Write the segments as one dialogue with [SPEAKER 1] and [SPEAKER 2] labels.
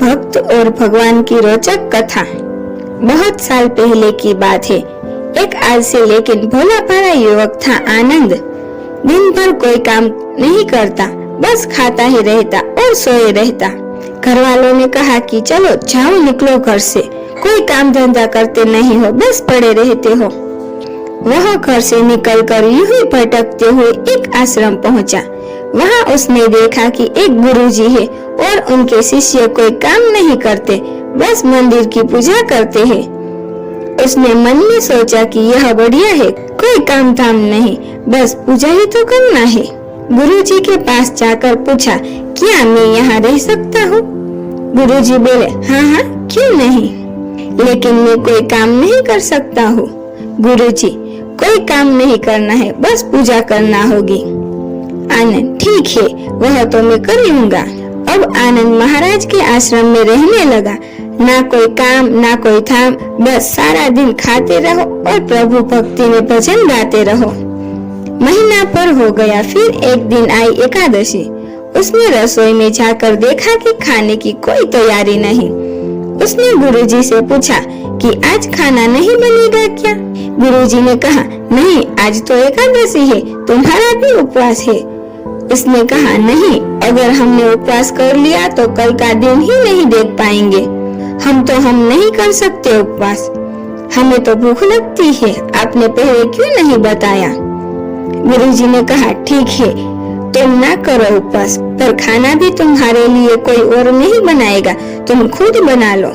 [SPEAKER 1] भक्त और भगवान की रोचक कथा। बहुत साल पहले की बात है। एक आलसी लेकिन भोला भाला युवक था आनंद। दिन भर कोई काम नहीं करता, बस खाता ही रहता और सोए रहता। घर वालों ने कहा कि चलो जाओ, निकलो घर से, कोई काम धंधा करते नहीं हो, बस पड़े रहते हो। वह घर से निकलकर यूं ही भटकते हुए एक आश्रम पहुंचा। वहां उसने देखा कि एक गुरुजी है और उनके शिष्य कोई काम नहीं करते, बस मंदिर की पूजा करते हैं। उसने मन में सोचा कि यह बढ़िया है, कोई काम धाम नहीं, बस पूजा ही तो करना है। गुरुजी के पास जाकर पूछा, क्या मैं यहाँ रह सकता हूँ? गुरुजी बोले, हाँ हाँ, क्यों नहीं, लेकिन मैं कोई काम नहीं कर सकता हूँ। गुरुजी, कोई काम नहीं करना है, बस पूजा करना होगी। आनंद, ठीक है, वह तो मैं कर लूंगा। अब आनंद महाराज के आश्रम में रहने लगा। ना कोई काम, ना कोई थाम, बस सारा दिन खाते रहो और प्रभु भक्ति में भजन गाते रहो। महीना भर हो गया। फिर एक दिन आई एकादशी। उसने रसोई में जाकर देखा कि खाने की कोई तैयारी नहीं। उसने गुरुजी से पूछा कि आज खाना नहीं बनेगा क्या? गुरुजी ने कहा, नहीं, आज तो एकादशी है, तुम्हारा भी उपवास है। उसने कहा, नहीं, अगर हमने उपवास कर लिया तो कल का दिन ही नहीं देख पाएंगे। हम नहीं कर सकते उपवास, हमें तो भूख लगती है, आपने पहले क्यों नहीं बताया? गुरुजी ने कहा, ठीक है, तुम ना करो उपवास, पर खाना भी तुम्हारे लिए कोई और नहीं बनाएगा, तुम खुद बना लो।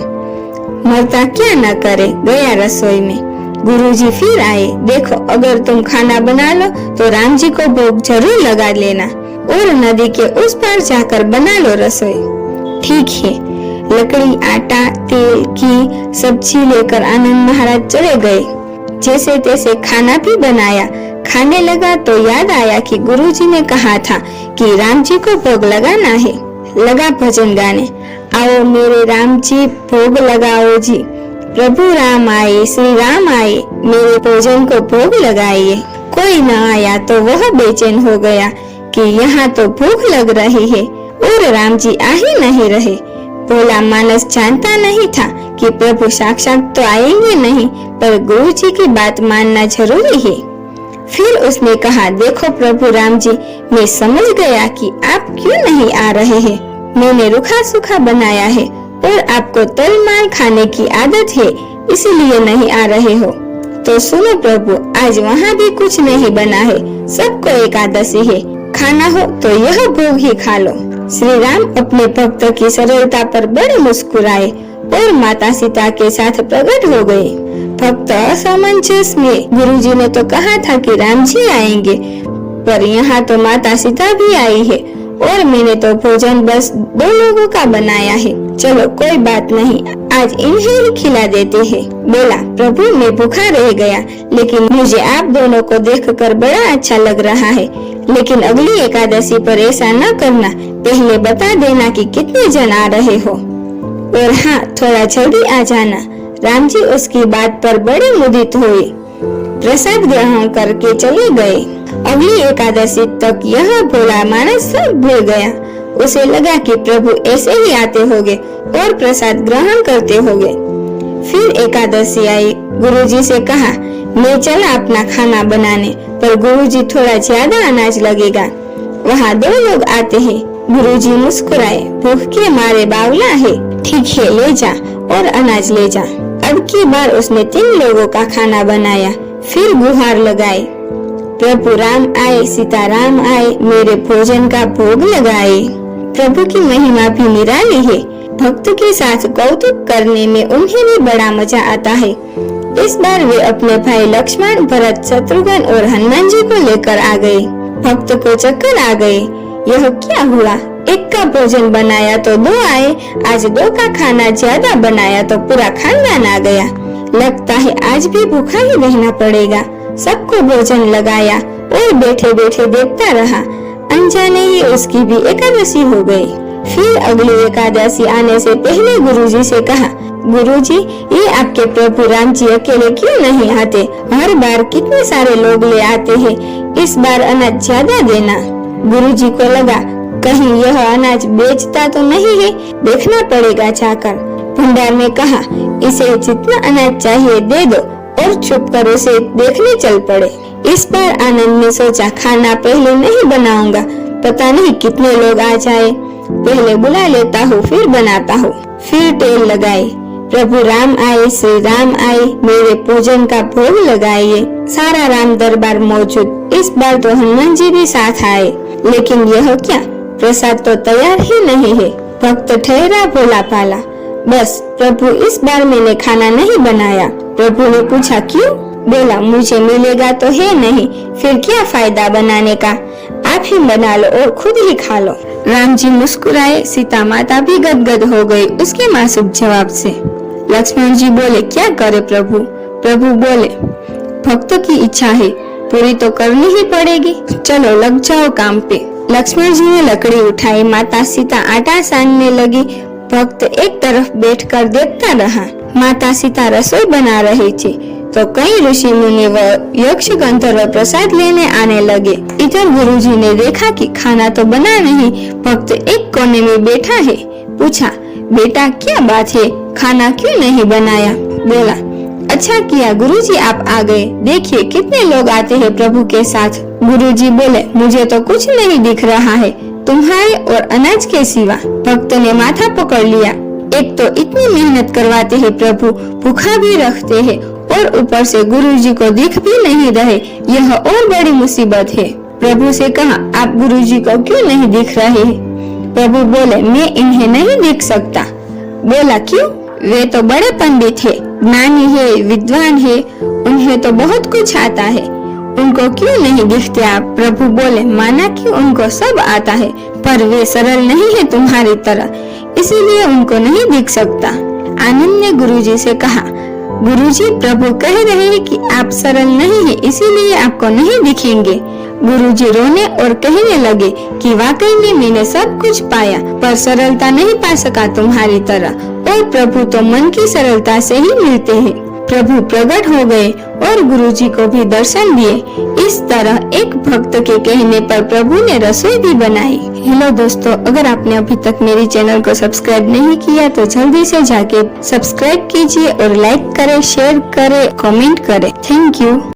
[SPEAKER 1] मरता क्या ना करे, गया रसोई में। गुरुजी फिर आए, देखो, अगर तुम खाना बना लो तो राम जी को भोग जरूर लगा लेना और नदी के उस पार जाकर बना लो रसोई। ठीक है। लकड़ी, आटा, तेल, घी, सब्जी लेकर आनंद महाराज चले गए। जैसे तैसे खाना भी बनाया। खाने लगा तो याद आया कि गुरुजी ने कहा था कि राम जी को भोग लगाना है। लगा भजन गाने, आओ मेरे राम जी भोग लगाओ जी, प्रभु राम आए, श्री राम आए, मेरे भोजन को भोग लगाइए। कोई न आया तो वह बेचैन हो गया कि यहाँ तो भूख लग रही है और राम जी आ ही नहीं रहे। भोला मानस जानता नहीं था कि प्रभु साक्षात तो आएंगे नहीं, पर गुरु जी की बात मानना जरूरी है। फिर उसने कहा, देखो प्रभु राम जी, मैं समझ गया कि आप क्यों नहीं आ रहे हैं। मैंने रूखा सूखा बनाया है और आपको तल माल खाने की आदत है, इसीलिए नहीं आ रहे हो। तो सुनो प्रभु, आज वहाँ भी कुछ नहीं बना है, सबको एकादशी है, खाना हो तो यह भोग ही खा लो। श्री राम अपने भक्त की सरलता पर बड़े मुस्कुराए और माता सीता के साथ प्रकट हो गए। भक्त असमंजस में, गुरुजी ने तो कहा था कि राम जी आएंगे, पर यहाँ तो माता सीता भी आई है और मैंने तो भोजन बस 2 लोगों का बनाया है। चलो कोई बात नहीं, आज इन्हें ही खिला देते हैं। बोला, प्रभु मैं भूखा रह गया, लेकिन मुझे आप दोनों को देखकर बड़ा अच्छा लग रहा है, लेकिन अगली एकादशी पर ऐसा न करना, पहले बता देना कि कितने जन आ रहे हो, और हाँ, थोड़ा जल्दी आ जाना। राम जी उसकी बात पर बड़े मुदित हुए, प्रसाद ग्रहण करके चले गए। अगली एकादशी तक यह भोला मानस सब भूल गया। उसे लगा कि प्रभु ऐसे ही आते होंगे और प्रसाद ग्रहण करते होंगे। फिर एकादशी आई। गुरुजी से कहा, मैं चला अपना खाना बनाने, पर गुरुजी थोड़ा ज्यादा अनाज लगेगा, वहाँ 2 लोग आते हैं। गुरुजी मुस्कुराए, भूख के मारे बावला है, ठीक है, ले जा और अनाज ले जा। अब की बार उसने 3 लोगों का खाना बनाया। फिर गुहार लगाए, प्रभु राम आए, सीता राम आए, मेरे भोजन का भोग लगाए। प्रभु की महिमा भी निराली है। भक्त के साथ कौतुक करने में उन्हें भी बड़ा मजा आता है। इस बार वे अपने भाई लक्ष्मण, भरत, शत्रुघ्न और हनुमान जी को लेकर आ गए। भक्त को चक्कर आ गए, यह क्या हुआ? एक का भोजन बनाया तो 2 आए, आज 2 का खाना ज्यादा बनाया तो पूरा खानदान आ गया। लगता है आज भी भूखा ही रहना पड़ेगा। सबको भोजन लगाया और बैठे बैठे देखता रहा। अनजाने ही उसकी भी एकादशी हो गई। फिर अगली एकादशी आने से पहले गुरुजी से कहा, गुरुजी, ये आपके प्रभु राम जी अकेले क्यों नहीं आते? हर बार कितने सारे लोग ले आते हैं, इस बार अनाज ज्यादा देना। गुरुजी को लगा कहीं यह अनाज बेचता तो नहीं है, देखना पड़ेगा जाकर। भंडार ने कहा, इसे जितना अनाज चाहिए दे दो और चुप कर उसे देखने चल पड़े। इस बार आनंद ने सोचा, खाना पहले नहीं बनाऊंगा, पता नहीं कितने लोग आ जाए, पहले बुला लेता हूँ फिर बनाता हूँ। फिर टेल लगाई, प्रभु राम आए, श्री राम आए, मेरे पूजन का भोग लगाइए। सारा राम दरबार मौजूद। इस बार तो हनुमान जी भी साथ आए, लेकिन यह क्या, प्रसाद तो तैयार ही नहीं है। भक्त ठहरा भोला पाला, बस प्रभु इस बार मैंने खाना नहीं बनाया। प्रभु ने पूछा, क्यों? बोला, मुझे मिलेगा तो है नहीं, फिर क्या फायदा बनाने का, आप ही बना लो और खुद ही खा लो। राम जी मुस्कुराए, सीता माता भी गदगद हो गई उसके मासूम जवाब से। लक्ष्मण जी बोले, क्या करे प्रभु? प्रभु बोले, भक्त की इच्छा है, पूरी तो करनी ही पड़ेगी, चलो लग जाओ काम पे। लक्ष्मण जी ने लकड़ी उठाई, माता सीता आटा सानने लगी। भक्त एक तरफ बैठकर देखता रहा। माता सीता रसोई बना रही थी तो कई ऋषि मुनि व यक्ष गंधर्व प्रसाद लेने आने लगे। इधर गुरुजी ने देखा कि खाना तो बना नहीं, भक्त एक कोने में बैठा है। पूछा, बेटा क्या बात है, खाना क्यों नहीं बनाया? बोला, अच्छा किया गुरुजी आप आ गए, देखिए कितने लोग आते हैं प्रभु के साथ। गुरुजी बोले, मुझे तो कुछ नहीं दिख रहा है तुम्हारे और अनाज के सिवा। भक्त ने माथा पकड़ लिया, एक तो इतनी मेहनत करवाते हैं प्रभु, भूखा भी रखते हैं और ऊपर से गुरुजी को दिख भी नहीं रहे, यह और बड़ी मुसीबत है। प्रभु से कहा, आप गुरुजी को क्यों नहीं दिख रहे? प्रभु बोले, मैं इन्हें नहीं देख सकता। बोला, क्यों? वे तो बड़े पंडित है, ज्ञानी है, विद्वान है, उन्हें तो बहुत कुछ आता है, उनको क्यों नहीं दिखते आप? प्रभु बोले, माना कि उनको सब आता है, पर वे सरल नहीं है तुम्हारी तरह, इसीलिए उनको नहीं दिख सकता। आनंद ने गुरुजी से कहा, गुरुजी प्रभु कह रहे हैं कि आप सरल नहीं है, इसीलिए आपको नहीं दिखेंगे। गुरुजी रोने और कहने लगे कि वाकई में मैंने सब कुछ पाया, पर सरलता नहीं पा सका तुम्हारी तरह, और प्रभु तो मन की सरलता से ही मिलते हैं। प्रभु प्रकट हो गए और गुरुजी को भी दर्शन दिए। इस तरह एक भक्त के कहने पर प्रभु ने रसोई भी बनाई। हेलो दोस्तों, अगर आपने अभी तक मेरे चैनल को सब्सक्राइब नहीं किया तो जल्दी से जाके सब्सक्राइब कीजिए और लाइक करें, शेयर करें, कमेंट करें। Thank you.